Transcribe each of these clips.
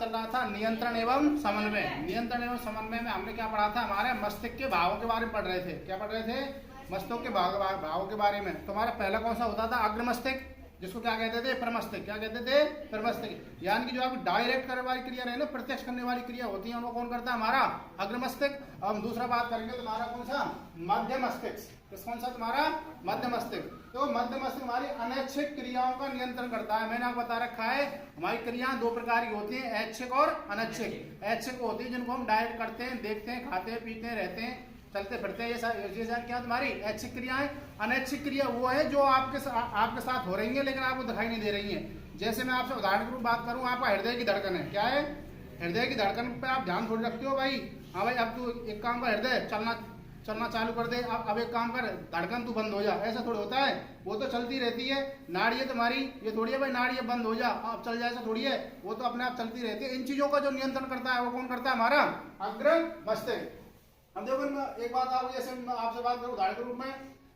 चल रहा था नियंत्रण एवं समन्वय। नियंत्रण एवं समन्वय में हमने क्या पढ़ा था, हमारे मस्तिष्क के भावों के बारे में पढ़ रहे थे। क्या पढ़ रहे थे? मस्तिष्क के भावों के बारे में। तो हमारा पहला कौन सा होता था? अग्र मस्तिष्क, जिसको क्या कहते थे? प्रमस्तिष्क। क्या कहते थे? प्रमस्तिष्क। यानी कि जो आप डायरेक्ट करने वाली क्रिया रहे ना, प्रत्यक्ष करने वाली क्रिया होती है, उनको कौन करता है? हमारा अग्र मस्तिष्क। अब हम दूसरा बात करेंगे तुम्हारा कौन सा? मध्य मस्तिष्क। कौन सा तुम्हारा? मध्य मस्तिष्क। तो मध्य मस्तिष्क हमारी अनैच्छिक क्रियाओं का नियंत्रण करता है। मैंने आपको बता रखा है हमारी क्रियाएं दो प्रकार की होती हैं, ऐच्छिक और अनैच्छिक। ऐच्छिक होती है जिनको हम डायरेक्ट करते हैं, देखते हैं, खाते हैं, पीते हैं, रहते हैं, चलते फिरते हैं, ये सारी क्या तुम्हारी ऐच्छिक क्रियाएं। अनैच्छिक क्रिया वो है जो आपके साथ हो रही है लेकिन आपको दिखाई नहीं दे रही है। जैसे मैं आपसे उदाहरण के रूप बात करूं, आपका हृदय की धड़कन है। क्या है? हृदय की धड़कन पे आप ध्यान थोड़ी रखते हो भाई। हाँ भाई, अब तू एक काम कर, हृदय चलना चालू कर दे, अब एक काम कर, धड़कन तू बंद हो जा, ऐसा थोड़ी होता है। वो तो चलती रहती है। नाड़ी है तुम्हारी, ये थोड़ी है भाई नाड़ी है बंद हो जा अब चल जाए, ऐसा थोड़ी है। वो तो अपने आप चलती रहती है। इन चीजों का जो नियंत्रण करता है वो कौन करता है? हमारा अग्र मस्तिष्क। अब देखो एक बात आप, जैसे आपसे बात करूं उदाहरण के रूप में,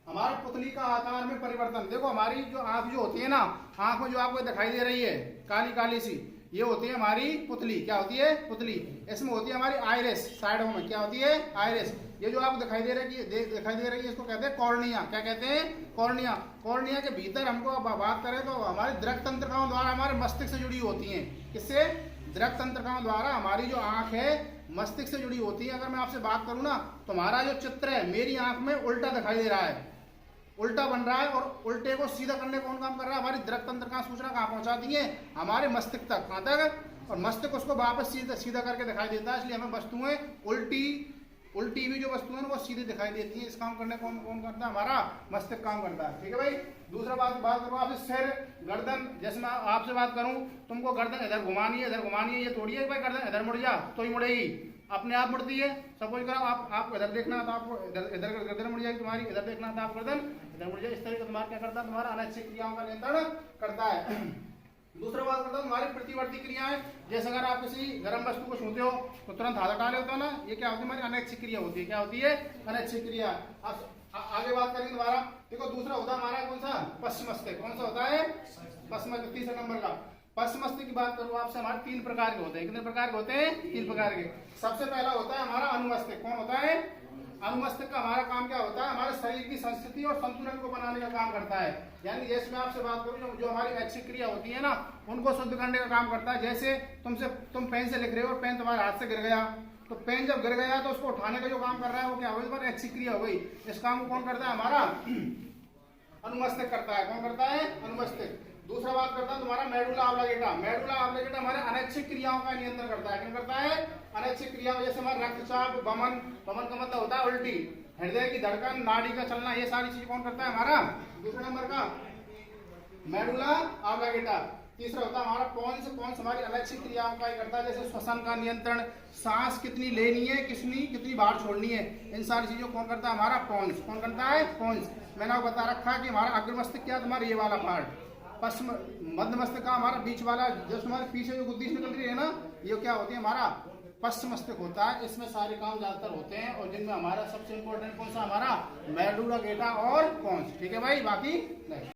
हमारी पुतली का आकार में परिवर्तन। देखो हमारी जो आंख जो होती है ना, आंख में जो आपको दिखाई दे रही है काली काली सी, ये होती है हमारी पुतली। क्या होती है? पुतली। इसमें होती है हमारी आइरिस, साइडों में क्या होती है? आइरिस। ये जो आपको दिखाई दे रही है इसको कहते हैं कॉर्निया। क्या कहते हैं? कॉर्निया। कॉर्निया के भीतर हमको बात करें तो हमारी दृक तंत्रिकाओं द्वारा हमारे मस्तिष्क से जुड़ी होती है। किससे? दृक तंत्रिकाओं द्वारा हमारी जो आंख है मस्तिष्क से जुड़ी होती है। अगर मैं आपसे बात करूं ना, तुम्हारा जो चित्र है मेरी आंख में उल्टा दिखाई दे रहा है, उल्टा बन रहा है, और उल्टे को सीधा करने कौन काम कर रहा है? हमारी दृक तंत्रिका सूचना कहां पहुंचाती है? हमारे मस्तिष्क तक। कहां तक? और मस्तिष्क उसको वापस सीधा करके दिखाई देता है। इसलिए हमें वस्तुएं उल्टी हुई जो वस्तुएं वो सीधे दिखाई देती है। इस काम करने कौन करता है? हमारा मस्तिष्क काम करता है। ठीक है भाई। दूसरा बात करूं आपसे, सिर, गर्दन। जैसे मैं आपसे बात करूं, तुमको गर्दन इधर घुमानी है, इधर घुमानी है, ये थोड़ी है भाई गर्दन इधर मुड़ जा तो ही मुड़ेगी, अपने आप मुड़ती है। सपोज करो आप इधर देखना तो आपको इधर गर्दन मुड़ जाएगी तुम्हारी, इधर देखना तो आप गर्दन इधर मुड़ जाएगी। इस तरीके तुम्हारा क्या करता है? तुम्हारा अनैच्छिक क्रियाओं का नियंत्रण करता है। दूसरा बात करता हूँ हमारी प्रतिवर्ती क्रियाएं। जैसे अगर आप किसी गर्म वस्तु को छूते हो तो तुरंत हाथ हटा लेते हो ना, ये क्या होती है? हमारी अनैच्छिक क्रिया होती है। क्या होती है? अनैच्छिक क्रिया। अब आगे बात करेंगे दोबारा। देखो दूसरा होता है हमारा कौन सा? पश्चिम मस्तिष्क। कौन सा होता है? पश्चिम मस्तिष्क। तीसरा नंबर का पश्चिम मस्तिष्क की बात करूँ आपसे, हमारे 3 प्रकार के होते हैं। कितने प्रकार के होते हैं? 3 प्रकार के। सबसे पहला होता है हमारा अनुमस्तिष्क। कौन होता है? अनुमस्तिष्क का हमारा काम क्या होता है? हमारे शरीर की संस्कृति और संतुलन को बनाने का काम करता है। यानी जैसे मैं आपसे बात करूं, जो हमारी ऐच्छिक क्रिया होती है ना, उनको शुद्ध करने का काम करता है। जैसे तुम पेन से लिख रहे हो और पेन तुम्हारे हाथ से गिर गया, तो पेन जब गिर गया तो उसको उठाने का जो काम कर रहा है वो क्या होगा? ऐच्छिक क्रिया हो गई। इस काम को कौन करता है? हमारा अनुमस्तिष्क करता है। कौन करता है? अनुमस्तिष्क। दूसरा बात करता है तुम्हारा मेडुला ऑब्लिगेटा। मेडुला ऑब्लिगेटा हमारे अनैच्छिक क्रियाओं का नियंत्रण करता है। क्या करता है? अनैच्छिक क्रियाओं, जैसे हमारा रक्तचाप, वमन का मतलब होता है उल्टी, हृदय की धड़कन, नाड़ी का चलना, ये सारी चीज कौन करता है? हमारा दूसरे नंबर का मेडुला ऑब्लिगेटा। तीसरा होता है हमारा पॉन्स हमारी अनैच्छिक क्रियाओं का करता है, जैसे श्वसन का नियंत्रण, सांस कितनी लेनी है, कितनी बार छोड़नी है, इन सारी चीजों कौन करता है? हमारा पॉन्स। कौन करता है? पॉन्स। मैंने आपको बता रखा है कि हमारा अग्र मस्तिष्क क्या है? तुम्हारा ये वाला पार्ट। पश्चिम मध्य मस्तिष्क का हमारा बीच वाला, जो हमारे पीछे जो गुद्दी निकल रही है ना, ये क्या होती है? हमारा पश्चिम मस्तिष्क होता है। इसमें सारे काम ज्यादातर होते हैं और जिनमें हमारा सबसे इंपॉर्टेंट कौन सा? हमारा मेडुला ऑब्लिगेटा और पॉन्स। ठीक है भाई, बाकी नहीं।